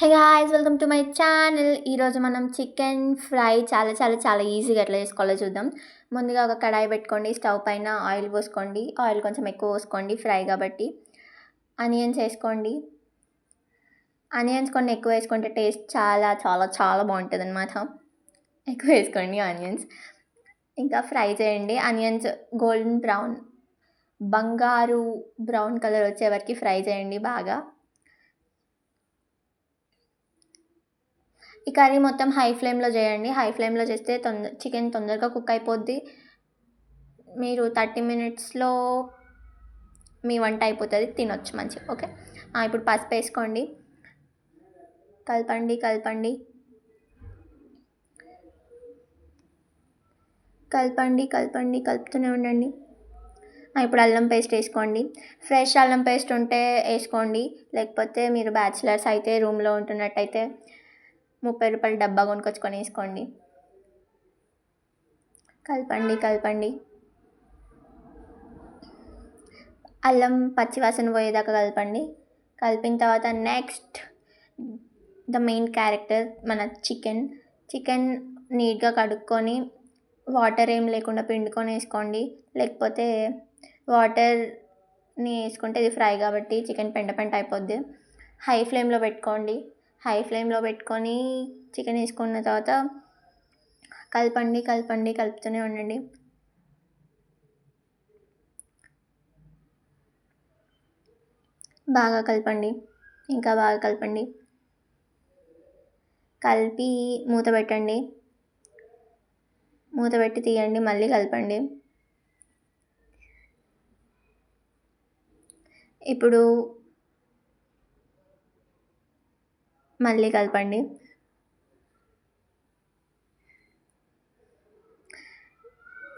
Hey guys, welcome to my channel. ఈరోజు మనం chicken fry చాలా ఈజీగా ఎట్లా చేసుకోవాలో చూద్దాం. ముందుగా ఒక కడాయి పెట్టుకోండి, స్టవ్ పైన ఆయిల్ పోసుకోండి. ఆయిల్ కొంచెం ఎక్కువ పోసుకోండి ఫ్రై కాబట్టి. ఆనియన్స్ వేసుకోండి. ఆనియన్స్ కొన్ని ఎక్కువ వేసుకుంటే టేస్ట్ చాలా బాగుంటుంది అనమాట. ఎక్కువ వేసుకోండి ఆనియన్స్. ఇంకా ఫ్రై చేయండి. ఆనియన్స్ గోల్డెన్ బ్రౌన్, బంగారు బ్రౌన్ కలర్ వచ్చే వరకు ఫ్రై చేయండి బాగా. ఈ కర్రీ మొత్తం హై ఫ్లేమ్లో చేయండి. హై ఫ్లేమ్లో చేస్తే చికెన్ తొందరగా కుక్ అయిపోద్ది. మీరు 30 మినిట్స్లో మీ వంట అయిపోతుంది, తినొచ్చు మంచిగా. ఓకే, ఇప్పుడు పసుపు వేసుకోండి. కలపండి కలుపుతూనే ఉండండి. ఇప్పుడు అల్లం పేస్ట్ వేసుకోండి. ఫ్రెష్ అల్లం పేస్ట్ ఉంటే వేసుకోండి, లేకపోతే మీరు బ్యాచిలర్స్ అయితే రూమ్లో ఉంటున్నట్టయితే 30 రూపాయల డబ్బా కొనుక్కొచ్చుకొని వేసుకోండి. కలపండి. అల్లం పచ్చివాసన పోయేదాకా కలపండి. కలిపిన తర్వాత నెక్స్ట్ ద మెయిన్ క్యారెక్టర్ మన చికెన్ నీట్గా కడుక్కొని వాటర్ ఏం లేకుండా పిండుకొని వేసుకోండి. లేకపోతే వాటర్ని వేసుకుంటే ఇది ఫ్రై కాబట్టి చికెన్ పెంట అయిపోద్ది. హై ఫ్లేమ్లో పెట్టుకోండి. హై ఫ్లేమ్లో పెట్టుకొని చికెన్ వేసుకున్న తర్వాత కలుపుతూనే ఉండండి. బాగా కలపండి, ఇంకా బాగా కలపండి. కలిపి మూత పెట్టండి. మూత పెట్టి తీయండి, మళ్ళీ కలపండి. ఇప్పుడు మళ్ళీ కలపండి.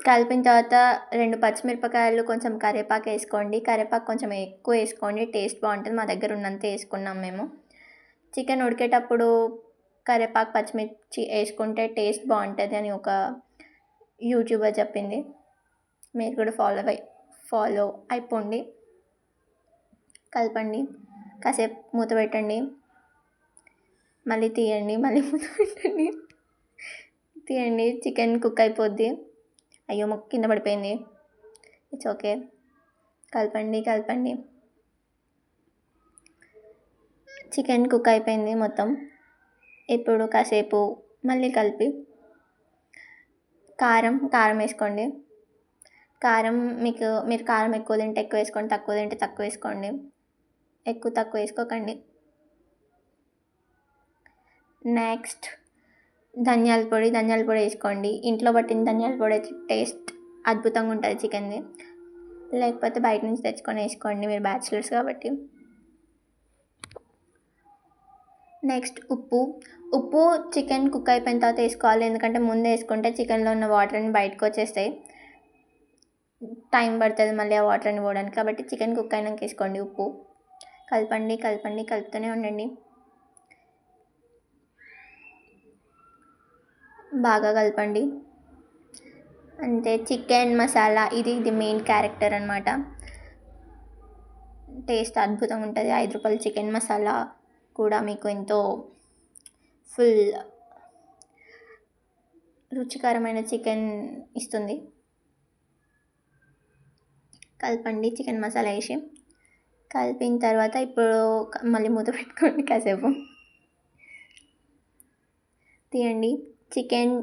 కలిపిన తర్వాత 2 పచ్చిమిరపకాయలు, కొంచెం కరివేపాకు వేసుకోండి. కరివేపాకు కొంచెం ఎక్కువ వేసుకోండి, టేస్ట్ బాగుంటుంది. మా దగ్గర ఉన్నంత వేసుకున్నాం మేము. చికెన్ ఉడికేటప్పుడు కరివేపాకు పచ్చిమిర్చి వేసుకుంటే టేస్ట్ బాగుంటుంది అని ఒక యూట్యూబర్ చెప్పింది. మీరు కూడా ఫాలో అయిపోండి. కలపండి, కాసేపు మూత పెట్టండి, మళ్ళీ తీయండి, మళ్ళీ మూత పెట్టండి. తీయండి, చికెన్ కుక్ అయిపోద్ది. అయ్యో, ముక్క కింద పడిపోయింది. It's okay. కలపండి. చికెన్ కుక్ అయిపోయింది మొత్తం. ఇప్పుడు కాసేపు మళ్ళీ కలిపి కారం వేసుకోండి. కారం మీరు కారం ఎక్కువ తింటే ఎక్కువ వేసుకోండి, తక్కువ తింటే తక్కువ వేసుకోండి. ఎక్కువ తక్కువ వేసుకోకండి. నెక్స్ట్ ధనియాల పొడి వేసుకోండి. ఇంట్లో పట్టిన ధనియాల పొడి అయితే టేస్ట్ అద్భుతంగా ఉంటుంది చికెన్ది. లేకపోతే బయట నుంచి తెచ్చుకొని వేసుకోండి, మీరు బ్యాచిలర్స్ కాబట్టి. నెక్స్ట్ ఉప్పు చికెన్ కుక్ అయిపోయిన తర్వాత వేసుకోవాలి, ఎందుకంటే ముందే వేసుకుంటే చికెన్లో ఉన్న వాటర్ అన్ని బయటకు వచ్చేస్తాయి. టైం పడుతుంది మళ్ళీ ఆ వాటర్ అన్ని పోవడానికి, కాబట్టి చికెన్ కుక్ అయినాక వేసుకోండి ఉప్పు. కలపండి, కలుపుతూనే ఉండండి. బాగా కలపండి. అంతే, చికెన్ మసాలా ఇది మెయిన్ క్యారెక్టర్ అనమాట. టేస్ట్ అద్భుతంగా ఉంటుంది. 5 రూపాయల చికెన్ మసాలా కూడా మీకు ఎంతో ఫుల్ రుచికరమైన చికెన్ ఇస్తుంది. కలపండి చికెన్ మసాలా వేసి. కలిపిన తర్వాత ఇప్పుడు మళ్ళీ మూత పెట్టుకోండి, కాసేపు తీయండి. Chicken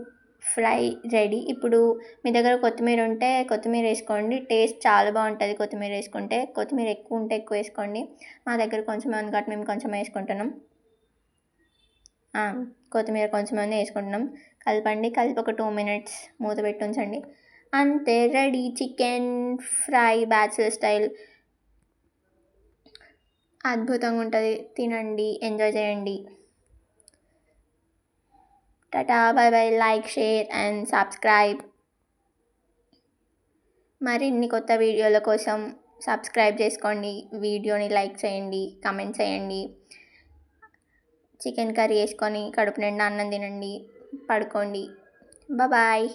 fry ready. ఇప్పుడు మీ దగ్గర కొత్తిమీర ఉంటే కొత్తిమీర వేసుకోండి, టేస్ట్ చాలా బాగుంటుంది కొత్తిమీర వేసుకుంటే. కొత్తిమీర ఎక్కువ ఉంటే ఎక్కువ వేసుకోండి. మా దగ్గర కొంచెం ఉంది కాబట్టి మేము కొంచెం వేసుకుంటున్నాం. కొత్తిమీర కొంచెం వేసుకుంటున్నాం. కలిపి ఒక 2 మినిట్స్ మూత పెట్టి ఉంచండి. అంతే, ready chicken fry bachelor style. అద్భుతంగా ఉంటుంది. తినండి, ఎంజాయ్ చేయండి. Tata, by, like, share and subscribe. మరిన్ని కొత్త వీడియోల కోసం సబ్స్క్రైబ్ చేసుకోండి, వీడియోని లైక్ చేయండి, కామెంట్ చేయండి. చికెన్ కర్రీ వేసుకొని కడుపు నిండా అన్నం తినండి, పడుకోండి. బాయ్.